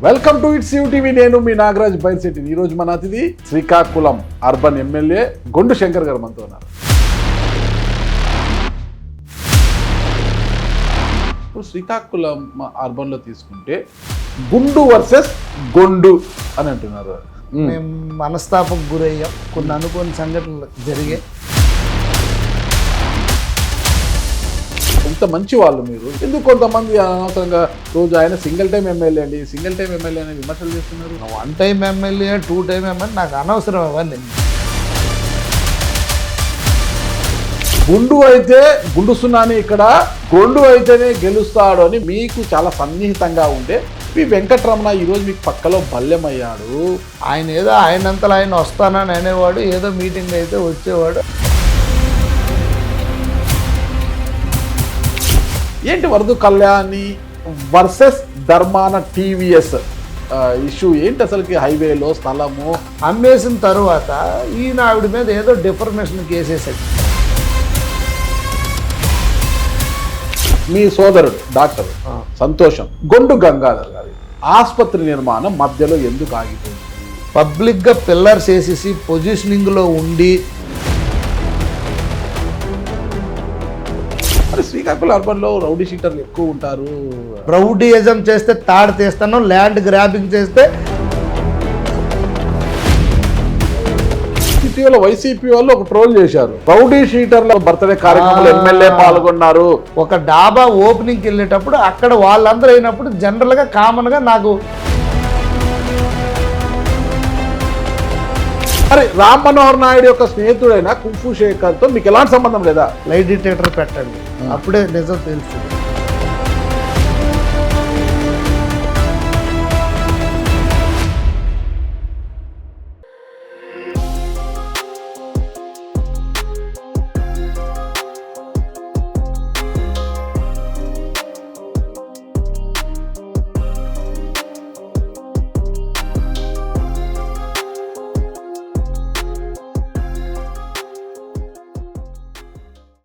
Welcome to it's TV. నేను మీ నాగరాజ్ బైర్శెట్టి. ఈ రోజు మన అతిథి శ్రీకాకుళం అర్బన్ ఎమ్మెల్యే గొండు శంకర్ గారు మనతో ఉన్నారు. శ్రీకాకుళం అర్బన్ లో తీసుకుంటే గుండు వర్సెస్ గొండు అని అంటున్నారు. మేము మనస్తాపకు గురయ్యాం, కొన్ని అనుకోని సంఘటనలు జరిగాయి. ఎంత మంచి వాళ్ళు మీరు, ఎందుకు కొంతమంది అనవసరంగా రోజు ఆయన సింగిల్ టైం ఎమ్మెల్యే అండి, సింగిల్ టైం ఎమ్మెల్యే అని విమర్శలు చేస్తున్నారు. 1 టైం ఎమ్మెల్యే 2 టైం ఎమ్మెల్యే నాకు అనవసరం అవన్నీ. గుండు అయితే గుండు సున్నాని ఇక్కడ, గొండు అయితేనే గెలుస్తాడు అని మీకు చాలా సన్నిహితంగా ఉండే మీ వెంకటరమణ ఈరోజు మీకు పక్కలో బల్లెమయ్యాడు. ఆయన ఏదో ఆయనంతలో ఆయన వస్తానని అనేవాడు, ఏదో మీటింగ్ అయితే వచ్చేవాడు. ఏంటి Varadu Kalyani versus Dharmana TVS issue ఏంటి? అసలుకి హైవేలో స్థలము అమ్మేసిన తరువాత ఈయన ఆవిడ మీద ఏదో డిఫర్మేషన్ కేసేసాడు. మీ సోదరుడు డాక్టర్ సంతోషం గొండు గంగాధర్ గారి ఆసుపత్రి నిర్మాణం మధ్యలో ఎందుకు ఆగిపోయింది? పబ్లిక్గా పిల్లర్స్ వేసేసి పొజిషనింగ్లో ఉండి మరి శ్రీకాకుళం అర్బన్లో రౌడీ షీటర్లు ఎక్కువ ఉంటారు. రౌడీయిజం చేస్తే తాడు తీస్తాను, ల్యాండ్ గ్రాబింగ్ చేస్తే. ఇటీవల వైసీపీ వాళ్ళు ఒక ట్రోల్ చేశారు. రౌడీ షీటర్ల బర్త్డే కార్యక్రమంలో ఎమ్మెల్యే పాల్గొన్నారు. ఒక డాబా ఓపెనింగ్కి వెళ్ళేటప్పుడు అక్కడ వాళ్ళందరూ అయినప్పుడు జనరల్గా కామన్గా నాకు మరి రామ్ మనోహర్ నాయుడు యొక్క స్నేహితుడైన కుంఫు శేఖర్తో మీకు ఎలాంటి సంబంధం లేదా? లైట్ డిటెక్టర్ పెట్టండి, అప్పుడే నిజం తెలుస్తుంది.